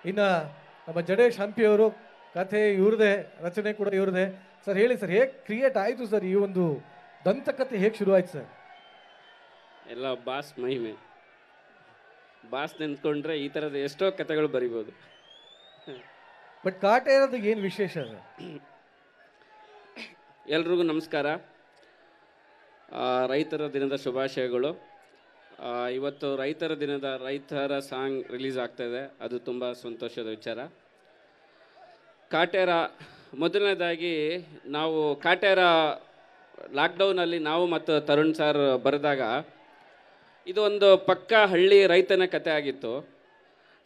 ಇನ್ನು ನಮ್ಮ ಜಡೇಶ್ ಹಂಪಿ ಅವರು ಕಥೆ ಇವ್ರದೇ, ರಚನೆ ಕೂಡ ಇವ್ರದೇ. ಸರ್ ಹೇಳಿ ಸರ್, ಹೇಗೆ ಕ್ರಿಯೇಟ್ ಆಯಿತು ಸರ್ ಈ ಒಂದು ದಂತಕಥೆ, ಹೇಗೆ ಶುರು ಆಯ್ತು ಸರ್? ಎಲ್ಲ ಬಾಸ್ ಮಹಿಮೆ. ಬಾಸ್ ನೆನ್ಸ್ಕೊಂಡ್ರೆ ಈ ಥರದ ಎಷ್ಟೋ ಕಥೆಗಳು ಬರಿಬೋದು. ಬಟ್ ಕಾಟೇರದ ಏನು ವಿಶೇಷ ಸರ್? ಎಲ್ರಿಗೂ ನಮಸ್ಕಾರ. ರೈತರ ದಿನದ ಶುಭಾಶಯಗಳು. ಇವತ್ತು ರೈತರ ದಿನದ ರೈತರ ಸಾಂಗ್ ರಿಲೀಸ್ ಆಗ್ತಾಯಿದೆ, ಅದು ತುಂಬ ಸಂತೋಷದ ವಿಚಾರ. ಕಾಟೇರ, ಮೊದಲನೇದಾಗಿ ನಾವು ಕಾಟೇರ ಲಾಕ್ಡೌನಲ್ಲಿ ನಾವು ಮತ್ತು ತರುಣ್ ಸರ್ ಬರೆದಾಗ ಇದು ಒಂದು ಪಕ್ಕಾ ಹಳ್ಳಿ ರೈತನ ಕತೆ ಆಗಿತ್ತು.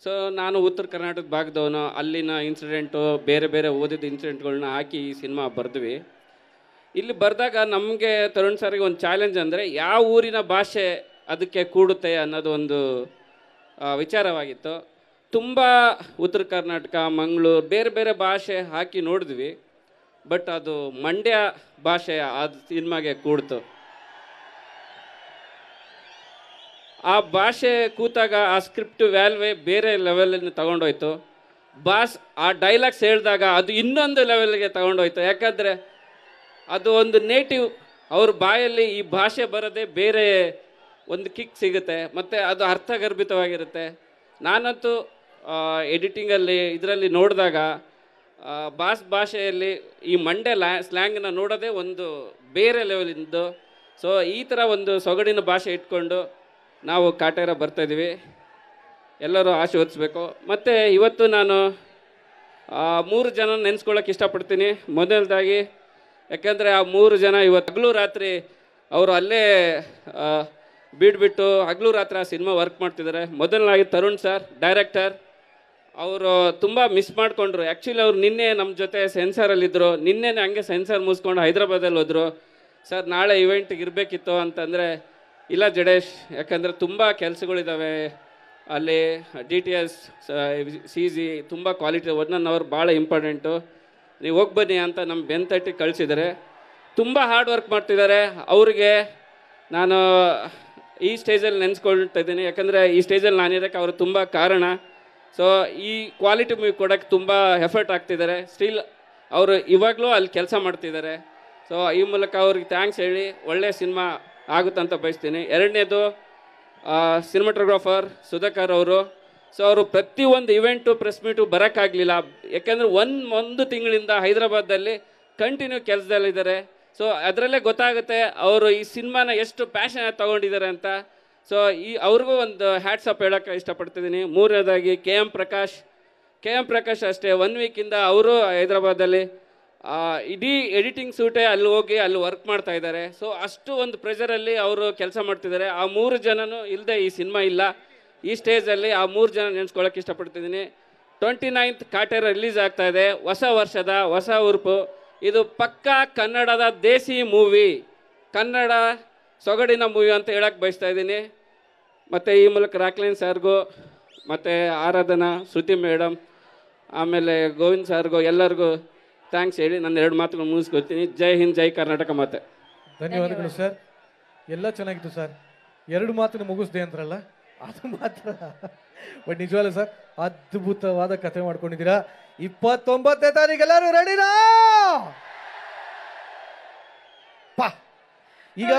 ಸೊ ನಾನು ಉತ್ತರ ಕರ್ನಾಟಕದ ಭಾಗದವನು, ಅಲ್ಲಿನ ಇನ್ಸಿಡೆಂಟು ಬೇರೆ ಬೇರೆ ಓದಿದ ಇನ್ಸಿಡೆಂಟ್ಗಳನ್ನ ಹಾಕಿ ಈ ಸಿನಿಮಾ ಬರೆದ್ವಿ. ಇಲ್ಲಿ ಬರೆದಾಗ ನಮಗೆ ತರುಣ್ ಸರ್ಗೆ ಒಂದು ಚಾಲೆಂಜ್ ಅಂದರೆ ಯಾವ ಊರಿನ ಭಾಷೆ ಅದಕ್ಕೆ ಕೂಡುತ್ತೆ ಅನ್ನೋದು ಒಂದು ವಿಚಾರವಾಗಿತ್ತು. ತುಂಬ ಉತ್ತರ ಕರ್ನಾಟಕ, ಮಂಗಳೂರು, ಬೇರೆ ಬೇರೆ ಭಾಷೆ ಹಾಕಿ ನೋಡಿದ್ವಿ. ಬಟ್ ಅದು ಮಂಡ್ಯ ಭಾಷೆ ಅದು ಸಿನಿಮಾಗೆ ಕೂಡ್ತು. ಆ ಭಾಷೆ ಕೂತಾಗ ಆ ಸ್ಕ್ರಿಪ್ಟ್ ವ್ಯಾಲ್ವೇ ಬೇರೆ ಲೆವೆಲನ್ನು ತಗೊಂಡೋಯ್ತು. ಬಾಸ್ ಆ ಡೈಲಾಗ್ಸ್ ಹೇಳಿದಾಗ ಅದು ಇನ್ನೊಂದು ಲೆವೆಲ್ಗೆ ತಗೊಂಡೋಯ್ತು. ಯಾಕಂದರೆ ಅದು ಒಂದು ನೇಟಿವ್, ಅವ್ರ ಬಾಯಲ್ಲಿ ಈ ಭಾಷೆ ಬರೋದೇ ಬೇರೆ ಒಂದು ಕಿಕ್ ಸಿಗುತ್ತೆ, ಮತ್ತು ಅದು ಅರ್ಥಗರ್ಭಿತವಾಗಿರುತ್ತೆ. ನಾನಂತೂ ಎಡಿಟಿಂಗಲ್ಲಿ ಇದರಲ್ಲಿ ನೋಡಿದಾಗ ಬಾಸ್ ಭಾಷೆಯಲ್ಲಿ ಈ ಮಂಡ್ಯ ಸ್ಲ್ಯಾಂಗನ್ನ ನೋಡೋದೇ ಒಂದು ಬೇರೆ ಲೆವೆಲಿಂದು. ಸೊ ಈ ಥರ ಒಂದು ಸೊಗಡಿನ ಭಾಷೆ ಇಟ್ಕೊಂಡು ನಾವು ಕಾಟೇರ ಬರ್ತಾಯಿದ್ದೀವಿ. ಎಲ್ಲರೂ ಆಶೀರ್ವದಿಸ್ಬೇಕು. ಮತ್ತು ಇವತ್ತು ನಾನು 3 ಜನ ನೆನೆಸ್ಕೊಳ್ಳೋಕೆ ಇಷ್ಟಪಡ್ತೀನಿ. ಮೊದಲನೇದಾಗಿ ಯಾಕೆಂದರೆ ಆ 3 ಜನ ಇವತ್ತು ಹಗಲು ರಾತ್ರಿ ಅವರು ಅಲ್ಲೇ ಬಿಟ್ಬಿಟ್ಟು ಹಗಲು ರಾತ್ರಿ ಆ ಸಿನಿಮಾ ವರ್ಕ್ ಮಾಡ್ತಿದ್ದಾರೆ. ಮೊದಲನಾಗಿ ತರುಣ್ ಸರ್, ಡೈರೆಕ್ಟರ್, ಅವರು ತುಂಬ ಮಿಸ್ ಮಾಡಿಕೊಂಡ್ರು. ಆ್ಯಕ್ಚುಲಿ ಅವ್ರು ನಿನ್ನೆ ನಮ್ಮ ಜೊತೆ ಸೆನ್ಸಾರಲ್ಲಿದ್ದರು. ನಿನ್ನೆನೇ ಹಂಗೆ ಸೆನ್ಸಾರ್ ಮುಗಿಸ್ಕೊಂಡು ಹೈದ್ರಾಬಾದಲ್ಲಿ ಹೋದರು. ಸರ್ ನಾಳೆ ಇವೆಂಟಿಗೆ ಇರಬೇಕಿತ್ತು ಅಂತಂದರೆ, ಇಲ್ಲ ಜಡೇಶ್, ಯಾಕಂದರೆ ತುಂಬ ಕೆಲಸಗಳಿದ್ದಾವೆ ಅಲ್ಲಿ, DTS CG ತುಂಬ ಕ್ವಾಲಿಟಿ 1 ಅವರ್ ಭಾಳ ಇಂಪಾರ್ಟೆಂಟು, ನೀವು ಹೋಗಿ ಬನ್ನಿ ಅಂತ ನಮ್ಮ ಬೆನ್ತಟ್ಟಿ ಕಳಿಸಿದ್ದಾರೆ. ತುಂಬ ಹಾರ್ಡ್ ವರ್ಕ್ ಮಾಡ್ತಿದ್ದಾರೆ. ಅವ್ರಿಗೆ ನಾನು ಈ ಸ್ಟೇಜಲ್ಲಿ ನೆನೆಸ್ಕೊಳ್ತಾ ಇದ್ದೀನಿ. ಯಾಕಂದರೆ ಈ ಸ್ಟೇಜಲ್ಲಿ ನಾನಿರೋಕ್ಕೆ ಅವರು ತುಂಬ ಕಾರಣ. ಸೊ ಈ ಕ್ವಾಲಿಟಿ ಮೂವಿ ಕೊಡೋಕ್ಕೆ ತುಂಬ ಎಫರ್ಟ್ ಆಗ್ತಿದ್ದಾರೆ. ಸ್ಟಿಲ್ ಅವರು ಇವಾಗಲೂ ಅಲ್ಲಿ ಕೆಲಸ ಮಾಡ್ತಿದ್ದಾರೆ. ಸೊ ಈ ಮೂಲಕ ಅವ್ರಿಗೆ ಥ್ಯಾಂಕ್ಸ್ ಹೇಳಿ ಒಳ್ಳೆಯ ಸಿನಿಮಾ ಆಗುತ್ತಂತ ಬಯಸ್ತೀನಿ. ಎರಡನೇದು ಸಿನಿಮಾಟೋಗ್ರಾಫರ್ ಸುಧಾಕರ್ ಅವರು. ಸೊ ಅವರು ಪ್ರತಿಯೊಂದು ಇವೆಂಟು, ಪ್ರೆಸ್ ಮೀಟು ಬರೋಕ್ಕಾಗಲಿಲ್ಲ. ಯಾಕೆಂದರೆ ಒಂದು ತಿಂಗಳಿಂದ ಹೈದರಾಬಾದಲ್ಲಿ ಕಂಟಿನ್ಯೂ ಕೆಲಸದಲ್ಲಿದ್ದಾರೆ. ಸೊ ಅದರಲ್ಲೇ ಗೊತ್ತಾಗುತ್ತೆ ಅವರು ಈ ಸಿನಿಮಾನ ಎಷ್ಟು ಪ್ಯಾಷನ್ ತೊಗೊಂಡಿದ್ದಾರೆ ಅಂತ. ಸೊ ಅವ್ರಿಗೂ ಒಂದು ಹ್ಯಾಟ್ಸಪ್ ಹೇಳೋಕ್ಕೆ ಇಷ್ಟಪಡ್ತಿದ್ದೀನಿ. ಮೂರನೇದಾಗಿ KM ಪ್ರಕಾಶ್ ಅಷ್ಟೇ, 1 ವೀಕಿಂದ ಅವರು ಹೈದರಾಬಾದಲ್ಲಿ ಇಡೀ ಎಡಿಟಿಂಗ್ ಸೂಟೇ ಅಲ್ಲಿ ಹೋಗಿ ಅಲ್ಲಿ ವರ್ಕ್ ಮಾಡ್ತಾ ಇದ್ದಾರೆ. ಸೊ ಅಷ್ಟು ಒಂದು ಪ್ರೆಷರಲ್ಲಿ ಅವರು ಕೆಲಸ ಮಾಡ್ತಿದ್ದಾರೆ. ಆ 3 ಜನನೂ ಇಲ್ಲದೆ ಈ ಸಿನಿಮಾ ಇಲ್ಲ. ಈ ಸ್ಟೇಜಲ್ಲಿ ಆ 3 ಜನ ನೆನೆಸ್ಕೊಳ್ಳೋಕೆ ಇಷ್ಟಪಡ್ತಿದ್ದೀನಿ. 29th ಕಾಟೇರ ರಿಲೀಸ್ ಆಗ್ತಾ ಇದೆ. ಹೊಸ ವರ್ಷದ ಹೊಸ ಉರುಪು. ಇದು ಪಕ್ಕಾ ಕನ್ನಡದ ದೇಸಿ ಮೂವಿ, ಕನ್ನಡ ಸೊಗಡಿನ ಮೂವಿ ಅಂತ ಹೇಳಕ್ಕೆ ಬಯಸ್ತಾ ಇದ್ದೀನಿ. ಮತ್ತು ಈ ಮೂಲಕ ರಾಕ್ಲೈನ್ ಸರ್ಗೂ, ಮತ್ತು ಆರಾಧನಾ, ಶ್ರುತಿ ಮೇಡಮ್, ಆಮೇಲೆ ಗೋವಿಂದ್ ಸರ್ಗೂ ಎಲ್ಲರಿಗೂ ಥ್ಯಾಂಕ್ಸ್ ಹೇಳಿ ನನ್ನ 2 ಮಾತುಗಳು ಮುಗಿಸ್ಕೊಳ್ತೀನಿ. ಜೈ ಹಿಂದ್, ಜೈ ಕರ್ನಾಟಕ. ಮತ್ತೆ ಧನ್ಯವಾದಗಳು ಸರ್. ಎಲ್ಲ ಚೆನ್ನಾಗಿತ್ತು ಸರ್. 2 ಮಾತನ್ನು ಮುಗಿಸ್ದೆ ಅಂತಾರಲ್ಲ, ಅದು ಮಾತ್ರ. ಬಟ್ ನಿಜವಾಗ್ಲೂ ಸರ್ ಅದ್ಭುತವಾದ ಕಥೆ ಮಾಡ್ಕೊಂಡಿದ್ದೀರಾ. 29ನೇ ತಾರೀಕು ಎಲ್ಲರೂ ರೆಡಿನಾ? ಈಗ